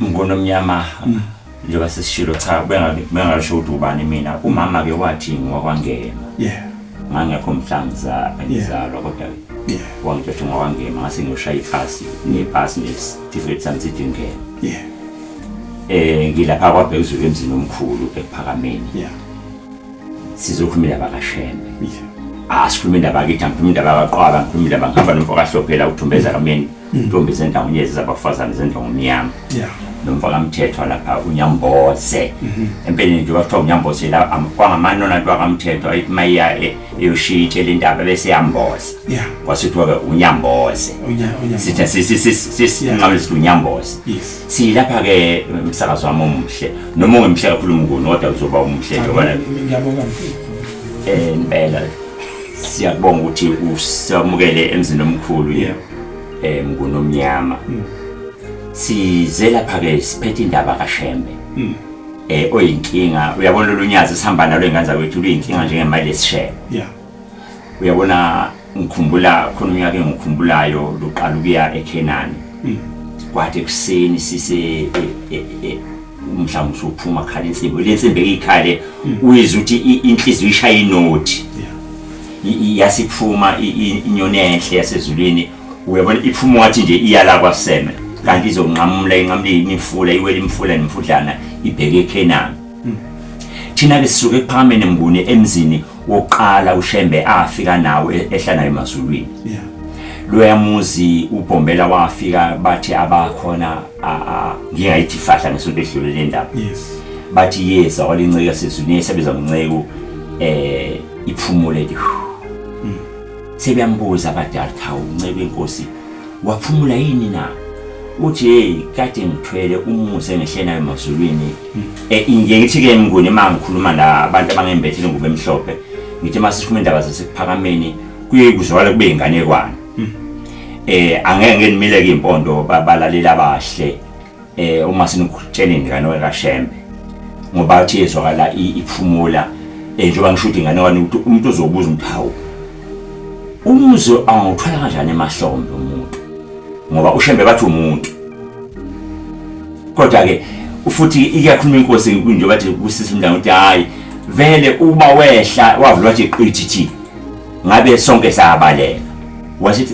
Mngonomnyama njengoba sisishilo cha bengasho ukuthi ubani mina umama ke wathi ngwakwangema ngangekho mhlanza ngizalwa kodwa wangithethe ngwakwangema ngase ngiyoshaya ipasi nepasi nesitifiketi sami sidingene ngilapha kwaBhekuzulu emzini omkhulu ePhakameni sizokhulumela bakashembe asikhuluma indaba yakithi ngikhuluma indaba yakaqwaba ngikhuluma indaba ngihamba nomfaka hlophela uthumbeza kameni intombi zendawo nyezi zabafazana zendawo ngomnyama nomfaka mthethwa lapha uNyamboze empeleni nje bathiwa uNyamboze la kwangamanona kwakamthethwa ayithi mayiya eyoshitshe le ndaba bese yamboza kwasithiwa ke uNyamboze sithi sinqabile sithi uNyamboze silapha ke umsakazo wami omuhle noma ungemhle kakhulu umnguni kodwa uzoba umuhle ngoba ngiyabonga impela siyabonga ukuthi usamukele emzini omkhulu Mngonomnyama size lapha ke siphethe indaba kaShembe oyinkinga uyabona lolunyazi sihamba nalo enganza kwethu luyinkinga njengemali esishele uyabona ngikhumbula khona unyaka engikhumbulayo luqala ukuya eKenani kwathi kuseni sise umhlawumbe usuphuma khala insimbi lensimbi eyikhale uyizwa ukuthi inhliziyo ishaya inoti yasiphuma inyoni enhle yasezulwini uyabona iphuma wathi nje iyala kwaSeme kanti izonqamula inqamule imifula iwela imfula nemfudlana ibheke eKenani thina ke sisuke ePhakameni Mnguni emzini wokuqala uShembe afika nawe ehlana emazulwini loyamuzi uBhombela wafika bathi abakhona ngingayithi fahla ngesonto edlule le ndaba bathi yeza walinceka sezulwini esebenza ngomnceko iphumule nje sebeyambuza abadala hawu uncebe inkosi waphumula yini na uthi hey kade ngithwele umuze ngehlena emazulwini ngithi ke Mnguni mangikhuluma la abantu abangembethile ngube emhlophe ngithi masisikhuluma indaba zasephakameni kuye kuzwakala kube inganekwane angeke ngenimile ke impondo babalalela abahle uma sinikutshela ingane kaShembe ngoba athi ezwakala iphumula njengoba ngisho ukuthi ingane ukuthi umuntu uzobuza umthawu umuzi awuthwala kanjani emahlombe umuntu ngoba uShembe bathi umuntu kodwa ke futhi iyakhuluma inkosi njengoba bathi kusisa umndana ukuthi hayi vele uma wehla wavulwa nje iqithi ngabe sonke sayabalela wasithi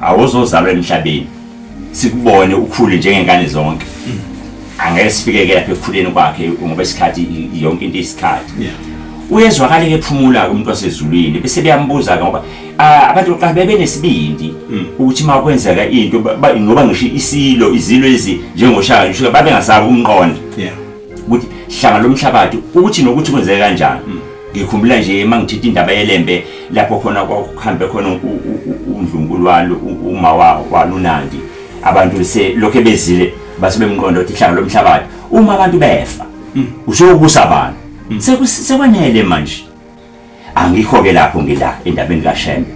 awuzozalwa emhlabeni sikubone ukhule njengengane zonke angeke sifike ke lapha ekukhuleni kwakhe ngoba isikhathi yonke into isikhathi uyezwakala ke ephumula umuntu wasezulwini bese beyambuza ngoba abantu xa bebenesibindi ukuthi makwenzeka into ngoba ngisho izilo lezi njengoshaka ngisho babe ngasabi umqondo ukuthi hlanga lomhlabathi ukuthi nokuthi kwenzeka kanjani ngikhumbula nje mangithethe indaba yeLembe lapho khona kwakuhambe khona uNdlunkulu uma waLunandi abantu lokho bezile base bemqondo ukuthi hlanga lomhlabathi uma abantu befa usokubusa abantu sekwanele manje angikho ke lapho ngila endabeni kaShembe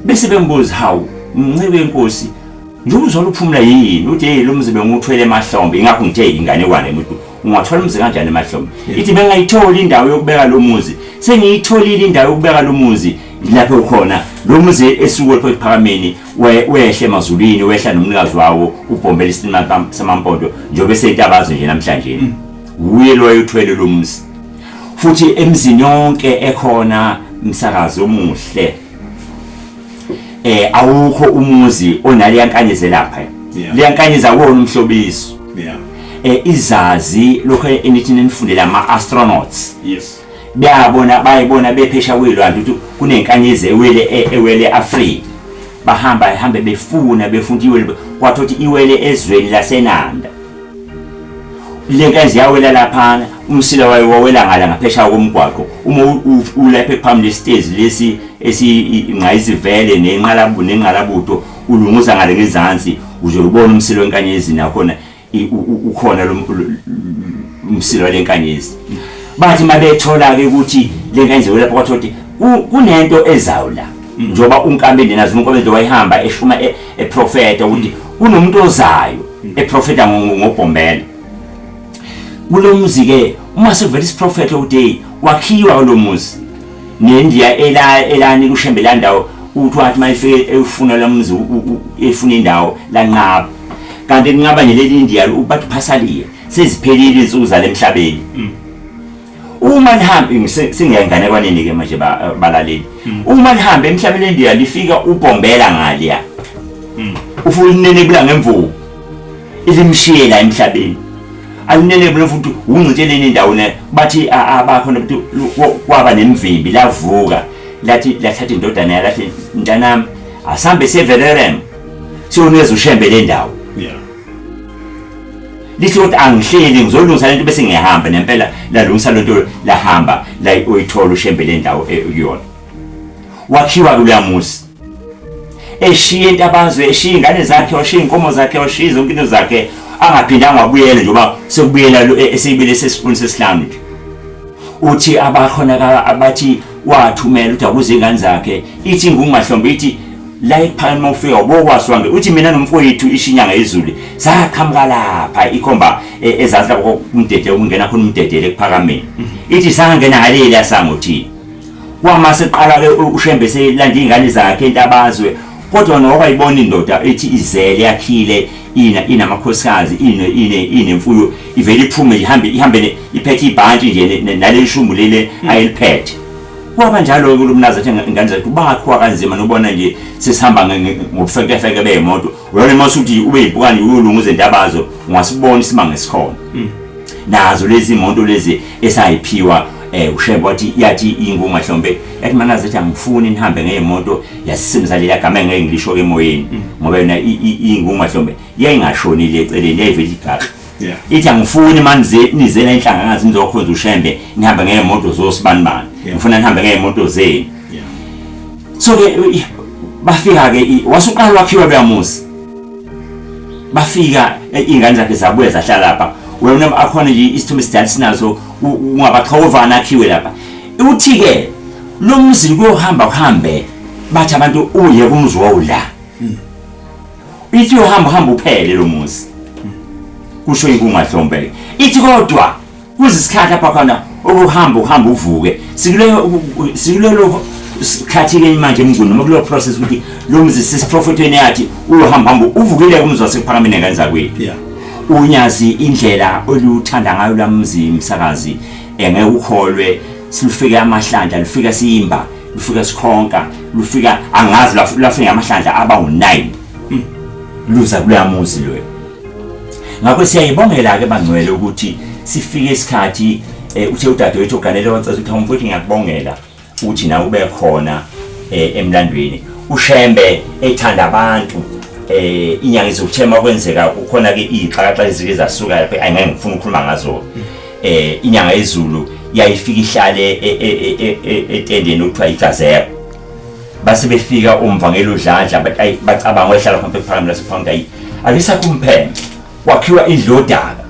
bese bembuza hawu uncebe inkosi nje uzolo uphumula yini uthi hey lo mzibe nguthwele emahlombe ingakho ngithe inganekwane umuntu ungathola umzi kanjani emahlombe ithi bengayithola indawo yokubeka lo muzi sengiyitholile indawo yokubeka lo muzi lapho ukhona lo muzi esuke lapho ePhakameni wehle emazulwini wehla nomnikazi wawo uBhombela isinima samampondo njengoba seyintabazo nje namhlanje uye lo ayithwele lo muzi futhi emzini yonke ekhona umsakazo omuhle awukho umuzi onale yankanyeze lapha leyankanyeza wona umhlobiso izazi lokho enithi nifundela ama-astronauts bayibona bephesha kwelwandle ukuthi kunenkanyezi ewele Afrika bahambe befuna befunda iwele kwathothi iwele ezweni laseNanda le nkanyezi yawela laphana umsila wayo wawela ngala ngaphesha komgwaqo uma ulapha ephambi lesitezi lesi esingayizivele nenqalabuto ulunguza ngale ngezansi uzobona umsila wenkanyezi nakhona ukhona lo umsila lenkanyezi bathi mabethola ke ukuthi lenkanyezi lapho kwathothi kunento ezawula njoba unkambeni nazo unkambeni wayihamba eshuma eprofeta ukuthi kunomuntu ozayo eprofeta ngoBhombela kulomuzi ke uma sevela isiprofeta uthi wakhiwa lo muzi neNdiya elani kuShembe la ndawo uthi wathi mayifike efuna lo muzi efuna indawo lanqaba kanti ngingaba naleli India ubathi phasaliye seziphelile insuku zale emhlabeni uma nihambe singiyangane kwanini ke manje balaleli uma nihambe emhlabeni India lifika ubombela ngaliya ufulinene bula ngemvubu ilimshiye la emhlabeni alinene bula futhi ungcitsheleni indawo ne bathi abakhona ukuthi kwaba nemvimbi lavuka lathi lathatha indodana yalathi mntanami asambe severerem siyoneza ushembe le ndawo lithi ukuthi angihleli ngizolungisa lento bese ngiyahamba nempela lalungisa lento lahamba la uyithola ushembe le ndawo kuyona wakhiwa kuyamusi eshiye intabazwe eshiye ingane zakhe washiye inkomo zakhe washiye zonke into zakhe angaphindanga abuyele njoba sekubuyela esibile sesifuni sesihlanu uthi abakhona abathi wathumela ukuthi akuze ingane zakhe ithi ngumahlombe ithi la ephakama ufika bokwaswange uthi mina nomfowethu ishinyanga ezulu sakhamka lapha ikhomba ezansi lapho umdede ungena khona umdedele kuphakameni ithi sangena ngaleli yasangothi kwama seqala ke ushembe selanda ingane zakhe entabazwe kodwa nokwayibona indoda ethi izele yakhile inamakhosikazi inemfuyo ivele iphume ihambe iphethe ibhanti nje naleli shumbu lele ayeliphethe kwaba njalo ke lumnaza ethi ingane zakhe bakho kanzima nobona nje sesihamba ngokufekefeke beemoto uyona masuthi ube yibukani uyolunguza intabazo ungasibona isimanga esikhona nazo lezi imoto lezi esayiphiwa ushembe wathi yathi ingumahlombe yathi manaza ethi angifuni nihambe ngeemoto yasisimzalela gama ngeke ngilisho emoyeni ngoba yona ingumahlombe yayingashonile eceleni yayivela igaqa ithi angifuni manje nizela inhlanga ngazi nizokhonza ushembe nihambe ngeemoto zosibanibani ngifuna nihambe ngeemoto zenu so ke bafika ke wasuqala wakhiwa beyamusi bafika ingane zakhe zabuye zahlala lapha wena akhona nje isithombe sidala sinazo ungabaqhovana akhiwe lapha uthi ke lo mzi kuyohamba uhambe bathi abantu uye kumzi wawula ithi uhamba uphele lo muzi kusho inkungahlombe ithi kodwa kuzisikhathi lapha khona ukuhamba uvuke sikulelo sikhathi ke manje emnguni noma kulo process ukuthi lo mzi sisiprofetweni yathi uyohamba uvukile kumzi wasephakameni kanza kwethu unyazi indlela oluthanda ngayo lamzi umsakazi ngeke ukholwe silufika amahlandla lufika siyimba lufika sikhonka lufika angazi lafika amahlandla aba u9 luza kuyamuzi lo ngakho siyayibongela ke bangcwele ukuthi sifike isikhathi uthe udadewethu uganele wacela ukuthi umfowethu ngiyakubongela uthi na ube khona emlandweni ushembe ethanda abantu inyanga izokuthema kwenzeka kukhona ke iqhaqha ezike zasuka lapha angeke ngifuna ukukhuluma ngazo inyanga ezulu yayifika ihlale etendeni ukuthiwa igazeko base befika umvangelo udladla bacabanga wehlala khona ephakameni lasephanga alisakumphembe wakhiwa indlodaka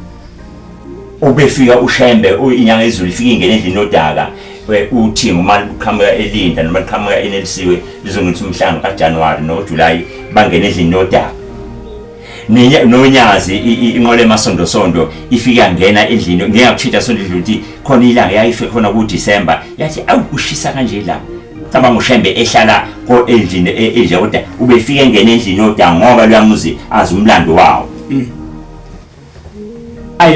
obefika ushembe inyanga ezulu ifika ingene endlini nodaka uthi ngumali uqhamuka elinda noma uqhamuka enelisiwe lizongithi umhlanga kaJanuary noJuly bangena endlini nodaka nonyazi inqole emasonto ifika ngena endlini ngiyakuchitha sonto idluti khona ilanga yayife khona kuDecember yathi awukushisa kanje la cabanga ushembe ehlala ko endlini enje kodwa ubefika ngena endlini nodaka ngoba luyamuzi azi umlando wawo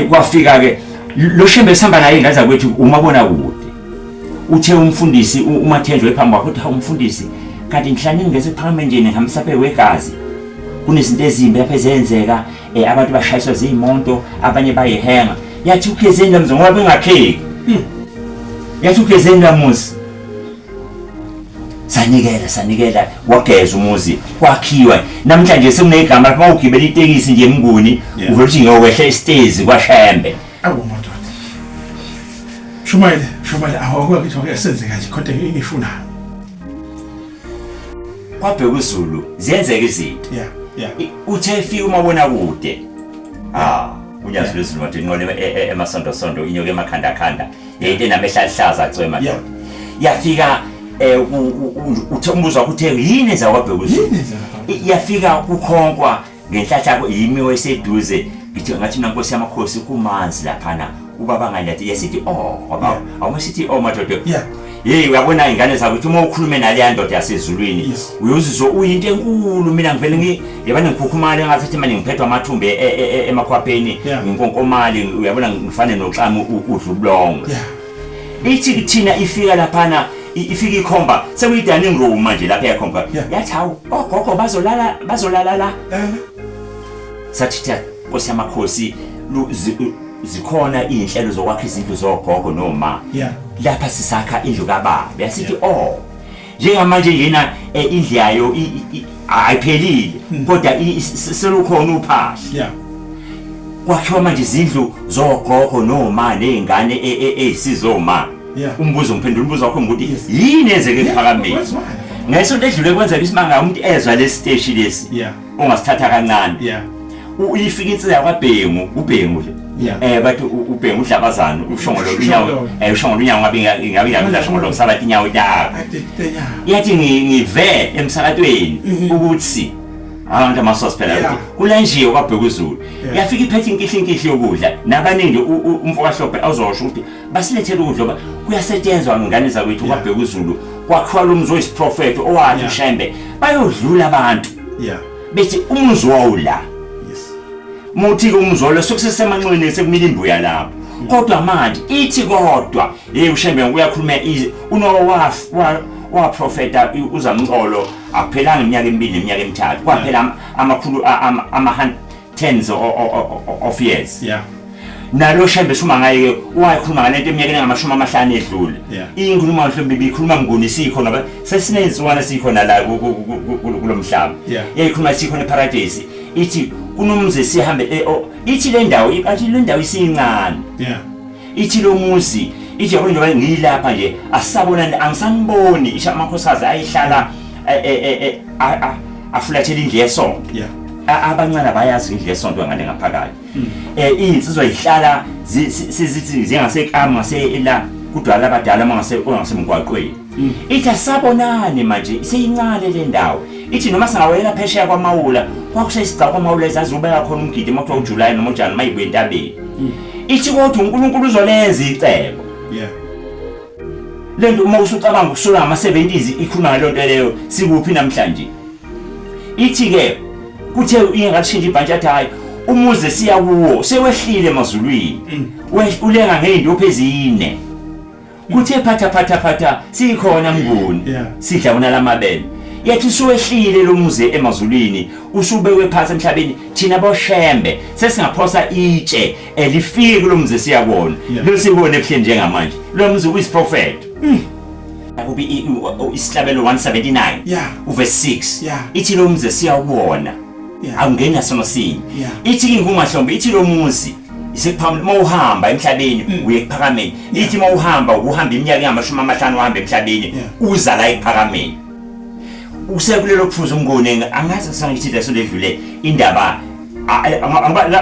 kwafika ke lo shembe sihamba naye ngaza kwethu umabona kude uthe umfundisi umathenjwe phambi kwakho uthi umfundisi kanti ngihlanje ngeze phambi nje ngihambisa phe wegazi kunezinto ezimbi lapha ezenzeka abantu bashayiswa zimonto abanye bayihenga yathi ukhezeni lamzo ngoba bengakheki yathi ukhezeni lamuzi sanikela wageza umuzi kwakhiwa namhlanje sekunegama lapha ugibela itekisi nje emnguni uvela uthi ngiyokwehla istairs kwaShembe madoda Shumaile awukho ukuthi yasenzeka nje kodwa ngifuna kwabheka uZulu ziyenzeka izinto uthe fika umabona kude unyazi lwezulu wathi inqole emasonto inyoke emakhanda yayinto namehlahlaza acwema madoda yafika uthe umbuzo wakho uthe yini enza kwabheka uZulu yafika kukhonkwa ngenhlahla yimiwe eseduze ngithi ngathi nankosi yamakhosi kumanzi laphana ubaba ngani yathi yasithi ngoba awumasithi madoda hey uyabona ingane zakho uthi uma ukhulume naleya ndoda yasezulwini uyozizwa uyinto enkulu mina ngivele yabona ngikhukhumala engathi manje ngiphethwa amathumbe emakhwapheni nginkonkomali uyabona ngifane noxama udlubulongo ithi kuthina ifika laphana ifika ikhomba sekuyidining room manje lapha yakhomba yathi hawu ogogo bazolala la sathi Nkosi yamakhosi zikhona inhlelo zokwakha izindlu zogogo noma lapha sisakha indlu kababa yasithi njengamanje yena indlu yayo ayiphelile kodwa selukhona uphahla kwakhiwa manje izindlu zogogo noma nezingane ezisizoma umbuzo ngiphendula umbuzo wakho ukuthi yini enzeke ephakameni ngesonto edlule kwenzeka isimanga umuntu ezwa lesi stage lesi ongasithatha kancane uyifika insizwa yakwaBhengu uBhengu bathi uBhengu uDlabazana ushongolo unyawo ushongolo unyawo ngabe ngashongolo sabathi inyawo yakho yathi ngive emsakatweni ukuthi abantu amasosi phela ukuthi kulanjiwe kwaBhekuzulu yafika iphethe inkihli yokudla nabaningi umfokahlophe azosho ukuthi basilethele ukudla kuyasetshenzwa ngane zakwethu kwaBhekuzulu kwakhiwa lo mzi oyisiprofethi owathi uShembe bayodlula abantu bethi umzi wawula muthi umzolo sokusesemanxweni sekumile imbuya lapho kodwa manje ithi kodwa uShembe uyakhuluma wa profeta uZamcolo aphelanga iminyaka emibili iminyaka emithathu kwaphela amakhulu tens of years nalo Shembe suma ngaye wayikhuluma ngalento eminyakeni ngamashumi amahlanu edlule inkulumo mhlawumbe ibikhuluma nguni sikhona sesinenziwana sikhona la kulomhlaba yayikhuluma sikhona eparadise ithi kunomze sihambe ithi le ndawo ithi le ndawo isincane ithi lo muzi ithi yabona njengoba ngilapha nje asabona angisaniboni isha amakhosazi ayihlala afulathela indlu yesonto abancane bayazi indlu yesonto ngale ngaphakathi insizwa ihlala zingasekama ngasela kudala abadala mangasemgwaqweni ithi asabonani manje seyincane le ndawo ithi noma singawela phesheya kwaMawula kwakusesigaba kwaMawula ezazubeka khona umgidi emotho uJuly noma uJanuary mayibuye entabeni ithi kodwa uNkulunkulu uzolenza icebo lento uma usucabanga ukusula ngama-70s ikhuluma ngalonto leyo sikuphi namhlanje ithi ke kuthe ingatshintsha ibhantshi athi hayi umuze siya kuwo sewehlile emazulwini ulenga ngey'ndophu ezine kuthe phatha sikhona mnguni sidla wona lamabele yathi suwehlile lo muze emazulwini usubekwe phansi emhlabeni thina boShembe sesingaphosa itshe elifike lo muze siyabona lo sibone ebuhleni njengamanje lo muze uyisiprofeti akubi isihlabelo 179 uverse 6 ithi lo muze siyawubona awungena sono sinye ithi ingungahlombe ithi lo muzi isekuphamela mawuhamba emhlabeni uye ephakameni ithi mawuhamba uhamba iminyaka engamashumi amahlanu uhamba emhlabeni uza la ephakameni usekulelo kuphuza umngoni angazi sangithi leso ledlule indaba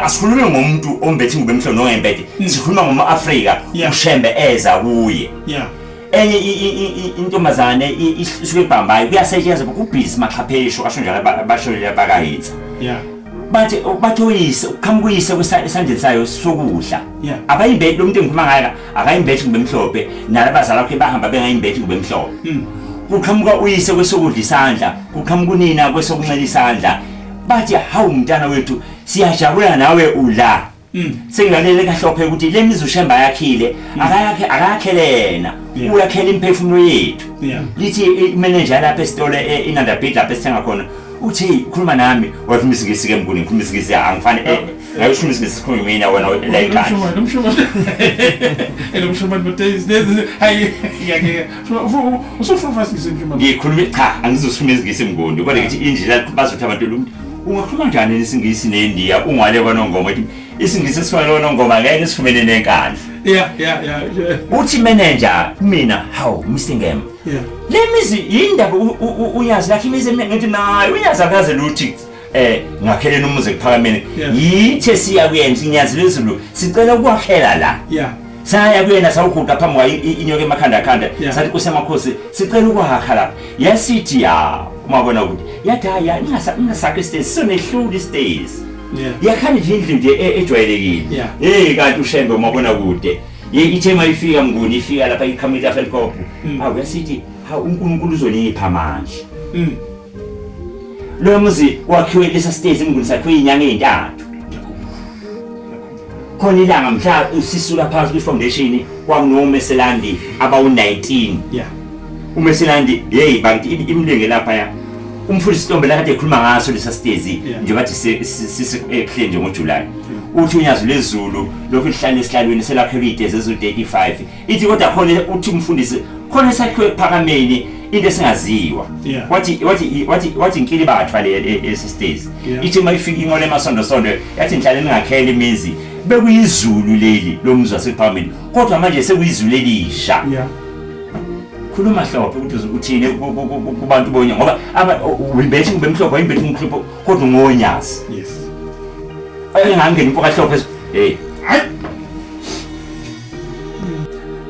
asikhulume ngomuntu ombethe ngube emhlophe nongembethe sikhuluma ngoma-Afrika uShembe eza kuye enye intombazane isuke ebhambayo kuyasetshenzwa kubhizi maxhaphesho asho njalo abashonele bakahitsa bathi uyise ukhamukuyise esandleni sayo sokudla abayimbethi lo muntu engikhuluma ngayo akayimbethi ngube mhlophe nalabazali bakhe bahamba bengayimbethi ngube mhlophe kuqhamuka uyise kwesokudla isandla kuqhamuka unina kwesokunxele isandla bathi hawu mntana wethu siyajabula nawe ula sengilalele kahlophe ukuthi le mizi uShembe yakhile akayakhelena uyakhela imphefumulo yethu lithi imanager lapha esitole inandabhid lapha esithenga khona uthi ukhuluma nami wathi imisingisi ke mnguni ngikhuluma imisingisi angifani ngayisho imisingisi sikhuluma mina wena la ekhaya elomshoma hayi usufuna isimshoma ngikhuluma cha angizokhuluma imisingisi mnguni kodwa ngithi injila bazothi abantu lo ungakhuluma njani isingisi neNdiya ungale kwanongoma ethi isingisi esikhona nongoma ngeke sifumene nenkandla uthi manager mina hawu Mr Ngema le mizi indaba uyazi lakhe imizi ngithi nayo uyazi akaze luthi ngakhelena umuze kuphakameni yithe siya kuyenza inyazi lezulu sicela ukwakhela la saya kuyena sawuguqa phambi kwa inyoka emakhanda sathi kusemakhosi sicela ukwakha lapha yasithi umabona ukuthi yathi hayi ningasakhe stage sonehluli stage yakhani nje indlu nje ejwayelekile kanti uShembe umabona kude ithema ifika Mnguni ifika lapha iCommunity Affairs Corp uyasithi uNkulunkulu uzonipha manje lo muzi wakhiwe lesa stage Mnguni sakhiwe inyanga ezintathu khona ilanga mhla usisula phansi kwi-foundation kwakunoMeselandi abawu-19 uMeselandi bakithi imlenge lapha umfundisi Ntombe la kade ekhuluma ngaso lesa stage nje bathi sisekuhle nje ngoJuly uthi unyazo lezulu lokhu lihlala esihlalweni selakhe ideze ezu35 ithi kodwa khona uthi umfundisi khona sakhiwe phakameni into esingaziwa wathi inkili bathwale esistage ithi mayifika ingole emasonto yathi nhlale ningakhela imizi bekuyizulu leli lomzwa sephameni kodwa manje sekuyizulu elisha khuluma hlophe ukuthi uthini kubantu bonya ngoba ubethi ubemhlophe imbethi umhlophe kodwa ngonyazi ayengangena impoka hlophe hayi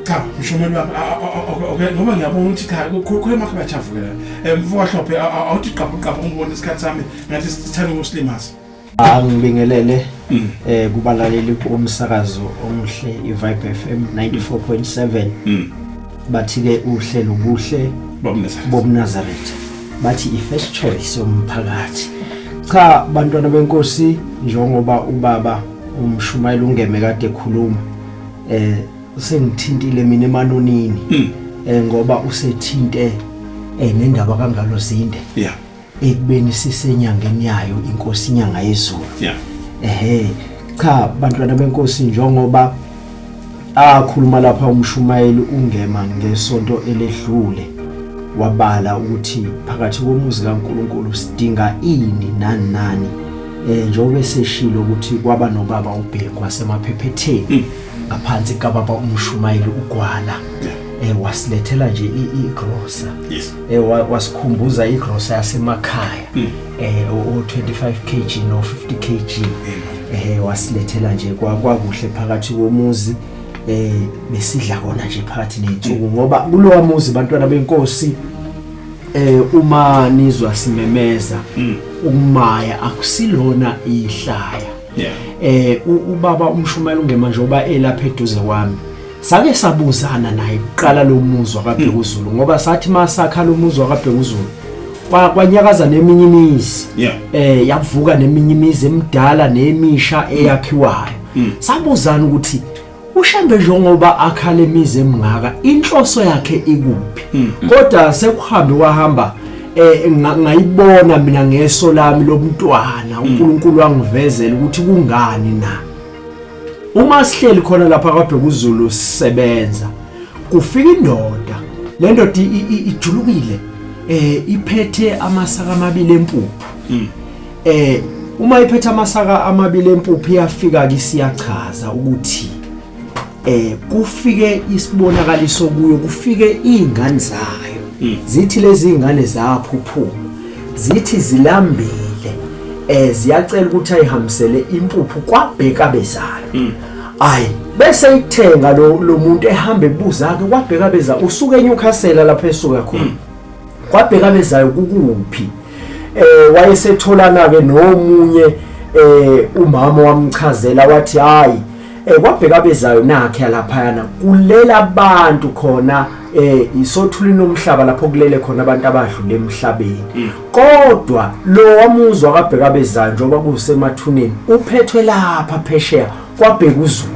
cha mshomelo wami okay ngoba ngiyabona ukuthi cha khona makhe bajavukela mfoka hlophe awuthi qapha ngibona isikhathi sami ngathi sithanda umuslimazi angibingelele kubalaleli bomsakazo omuhle iVibe FM 94.7 bathi ke uhlelo obuhle bobuNazaretha bathi iFirst Choice yomphakathi cha bantwana benkosi njengoba ubaba uMshumayeli ungeme kade ekhuluma sengithintile mina emanonini ngoba usethinte nendaba kangalo zinde ekubeni sisenyangeni yayo inkosi inyanga yezulu cha bantwana benkosi njengoba akhuluma lapha uMshumayeli ungema ngesonto eledlule wabala ukuthi phakathi komuzi kaNkuluNkulu sidinga ini nani njengoba seshilo ukuthi kwaba nobaba uBhengu wasemaPhephetheni ngaphansi kababa uMshumayeli uGwala wasilethela nje igrosa wasikhumbuza igrosa yasemakhaya o25 kg no 50 kg wasilethela nje kwakuhle phakathi komuzi besidla kona nje phakathi nensuku ngoba kulowa muzi bantwana benkosi uma nizwa simemeza umaya akusilona ihlaya ubaba uMshumayeli ungema njoba elapha eduze kwami sake sabuzana naye uqala lo muzwa kaBhekuzulu ngoba sathi masakha lo muzwa kaBhekuzulu kwanyakaza neminye imizi yavuka neminye imizi emidala nemisha eyakhiwayo sabuzana ukuthi ushambe njengoba akhala imizi emngaka inhloso yakhe ikuphi kodwa sekuhambe wahamba ngayibona mina ngeso lami lomntwana uNkulunkulu wangivezela ukuthi kungani na uma sihleli khona lapha kaBhekuzulu sisebenza kufika indoda le ndoda ijulukile iphethe amasaka amabili empuphu uma iphethe amasaka amabili empuphu iyafika ke siyachaza ukuthi kufike isibonakaliso kuyo kufike izingane zayo zithi lezi izingane zaphuphuma zithi zilambile ziyacela ukuthi ayihambisele impuphu kwaBheka bezayo ayi bese ithenga lo muntu ehamba ebuza ke kwaBheka bezayo usuke eNewcastle lapha esuka khona kwaBheka bezayo kukuphi wayesetholana ke nomunye umama wamchazela wathi hayi kwaBheka bezayo nakhe lapha yana kulela abantu khona isothulini omhlaba lapho kulele khona abantu abadlule emhlabeni kodwa lo wamuzwa kaBheka bezayo njengoba kusemathuneni uphethwe lapha phesheya kwaBhekuzulu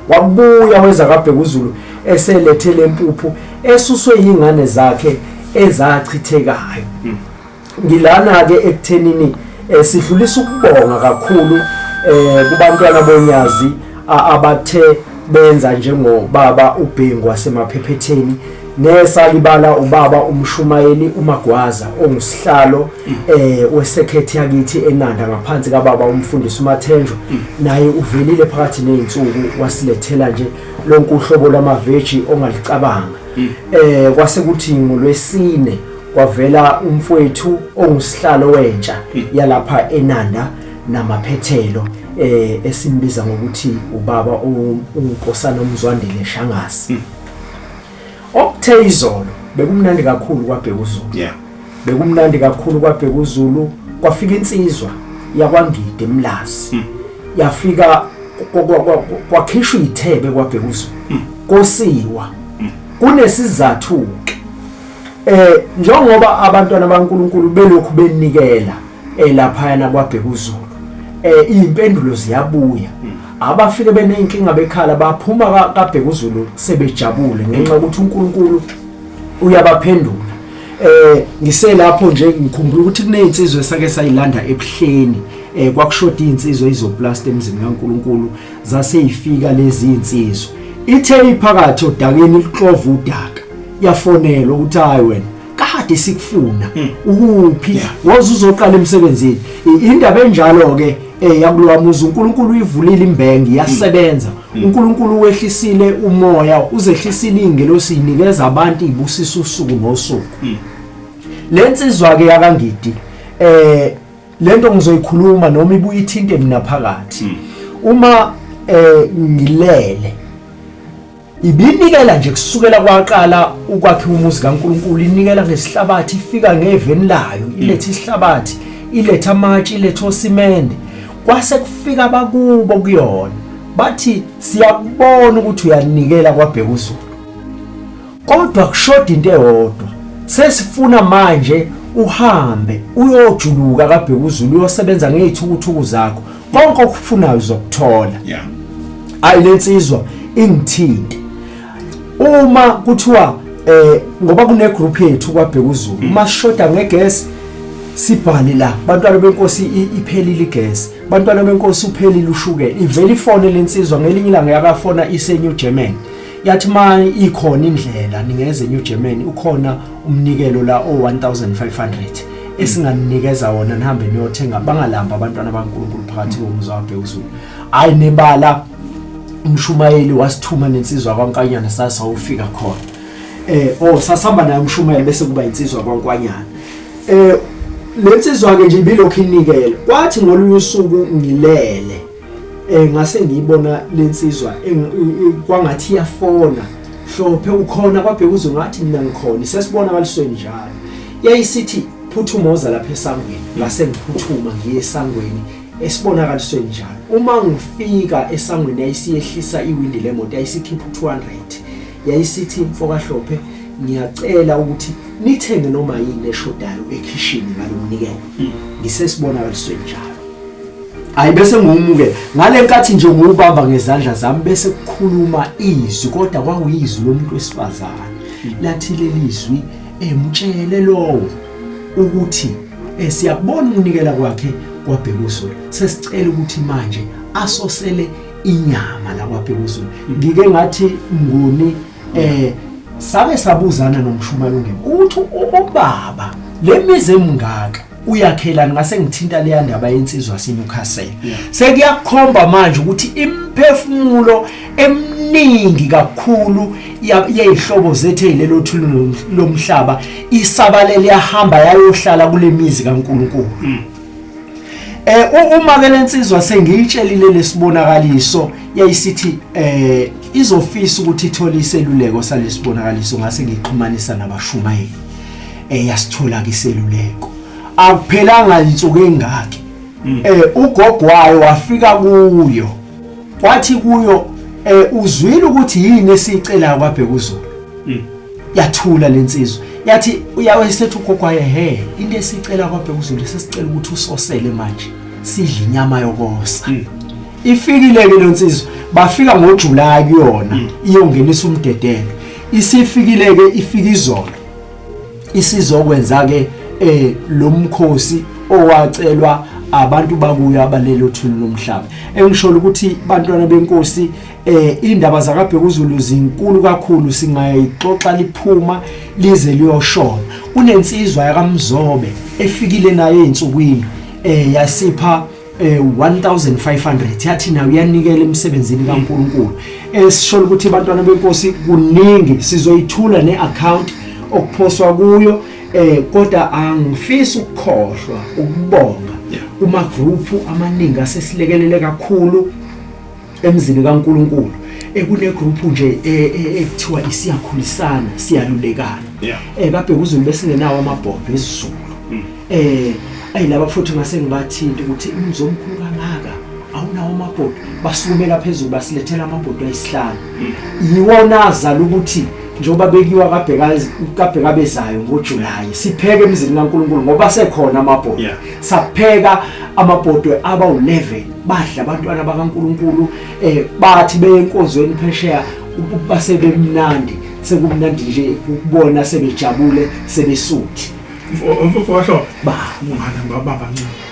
wabuya weza kaBhekuzulu eselethele impuphu esuswe izingane zakhe ezachithekayo ngilana ke ekuthenini sidlulisa ukubonga kakhulu kubantwana bonyazi abathe benza njengobaba uBhengu wasemaPhephetheni nesalibala ubaba uMshumayeli uMagwaza ongusihlalo wesekhethi yakithi eNanda ngaphansi kababa umfundisi uMathenjwa naye uvelile phakathi nezinsuku wasilethela nje lonke uhlobo lamaveji ongalicabanga kwase kuthi ngolwesine kwavela umfowethu ongusihlalo wentsha yalapha eNanda namaphethelo esimbiza ngokuthi ubaba uNkosana uMzwandile Shangasi okuthe izolo bekumnandi kakhulu kwaBhekuzulu bekumnandi kakhulu kwaBhekuzulu kwafika insizwa yakwaNgidi eMlazi yafika kwakhishwa ithebe kwaBhekuzulu kosiwa kunesizathu njengoba abantwana baNkulunkulu belokhu benikela lapha yana kwaBhekuzulu impendulo ziyabuya abafike benenkinga bekhala baphuma kaBhekuzulu sebejabule ngenxa ukuthi uNkulunkulu uyabaphendula ngiselapho nje ngikhumbula ukuthi kunezinsizwe sake sayilanda ebuhleni kwakushoda insizwe izoplast emzini kaNkulunkulu zaseyifika lezi insizwe ithe iphakathi odakeni liklova udaka yafonela ukuthi hayi wena kade sikufuna ukuphi woza uzoqala emsebenzini indaba enjalo ke yakulwamuza uNkulunkulu uyivulile imbengi yasebenza uNkulunkulu wehlisile umoya uzehlisile ingelosi inikeza abantu ibusiso usuku nosuku lensizwa ke yakangidi lento ngizoyikhuluma noma ibuye ithinte mina phakathi uma ngilele ibinikela nje kusukela kwaqala ukwakhiwa umuzi kaNkulunkulu inikela ngesihlabathi ifika ngeveni layo ilethe isihlabathi iletha amatshe ilethe osimende kwase kufika bakubo kuyona bathi siyakubona ukuthi uyanikela kwaBhekuzulu kodwa kushoda into eyodwa sesifuna manje uhambe uyojuluka kaBhekuzulu uyosebenza ngezithukuthuku zakho konke okufunayo uzokuthola ayilensizwa ingithinte uma kuthiwa ngoba kune group yethu kwaBhekuzulu uma shoda ngegesi sibhale la bantwana benkosi iphelile igesi bantwana benkosi uphelile ushukela ivele ifone lensizwa ngelinye ilanga yakafona iseNew German yathi manje ikhona indlela ningeze eNew German ukhona umnikelo la o1500 esinganikeza wona nihambe niyothenga bangalamba abantwana baNkulunkulu phakathi komuzi waBhekuzulu hayi nebala umshumayeli wasithuma nensizwa kwaNkanyana sasa ufika khona sasihamba naye umshumayeli bese kuba insizwa kwaNkwanyana lensizwa ke nje bilokhu inikela kwathi ngolunye usuku ngilele ngase ngiyibona lensizwa kwangathi iyafona hlophe ukhona kwaBhekuzulu ngathi mina ngikhona sesibona kalisweni njalo yayisithi phuthumoza lapha esangweni ngase ngiphuthuma ngiye esangweni esibonakalisweni njalo uma ngifika esangweni yayisiyehlisa iwindi lemoto yayisikhipha 200 yayisithi mfoka hlophe ngiyacela ukuthi nithenge noma yini eshodayo ekhishini ngalomnikelo ngisesibonakalisweni njalo ayi bese ngumuke ngalenkathi nje ngubamba ngezandla zami bese kukhuluma izwi kodwa kwakuyizwi lomuntu wesifazana lathi lelizwi emtshele lowo ukuthi siyakubona ukunikela kwakhe kwaBhekuzulu sesicela ukuthi manje asosele inyama la kwaBhekuzulu ngike ngathi nguni sabe sabuzana nomshumayeli ungemi uthi ubaba lemize emngaka uyakhelana ngase ngithinta le ndaba yensizwa sinukhasela sekuyakhomba manje ukuthi imphefumulo eminingi kakhulu yeyihlobo zethu ezilelo thulu lomhlaba isabalele yahamba yayohlala kule mizi kaNkulunkulu uma ke lensizwa sengiyitshelile lesibonakaliso yayisithi izofisa ukuthi ithole iseluleko salesibonakaliso ngase ngixhumanisa nabashumayeli yasithola ke iseluleko akuphelanga insuku engaki ugogo wayo wafika kuyo wathi kuyo uzwile ukuthi yini esicela kwaBhekuzulu yathula lensizwa yathi uyawesethu ugogo waye into esicela kwaBhekuzulu sesicela ukuthi usosele manje sidle inyama yokosa ifikile ke lensizwa bafika ngoJuly kuyona iyongenisa umdedelo isifikile ke ifika izolo isizokwenza ke lo mkhosi owacelwa abantu bakuyo abalelo thulu lomhlaba engisho ukuthi bantwana benkosi indaba zakaBhekuzulu zinkulu kakhulu singayixoxa liphuma lize liyoshona kunensizwa yakaMzobe efikile naye einsukwini yasipha 1500 yathi nayo uyanikela emsebenzini kaNkulunkulu esisho ukuthi bantwana benkosi kuningi sizoyithula neaccount okuphoswa kuyo kodwa angifisi ukukhohlwa ukubonga uma group amaningi asesilekelele kakhulu emzini kaNkulunkulu kune group nje ekuthiwa isiyakhulisana siyalulekana kaBhekuzulu besingenawo amabhombe ezizulu ayilaba futhi ngase ngibathinta ukuthi umzomkhulu kangaka awunawo amabhodo basukumela phezulu basilethela amabhodo ayisihlanu yiwona azala ukuthi njengoba bekiwa kabhekabezayo ngoJulayi sipheke emzini kaNkulunkulu ngoba sekhona amabhodo sapheka amabhodo aba u11 badla abantwana bakaNkulunkulu bathi beyenkonzweni phesheya basebemnandi sekumnandi nje ukubona sebejabule sebesuthi mfowethu ba ungana baba ncane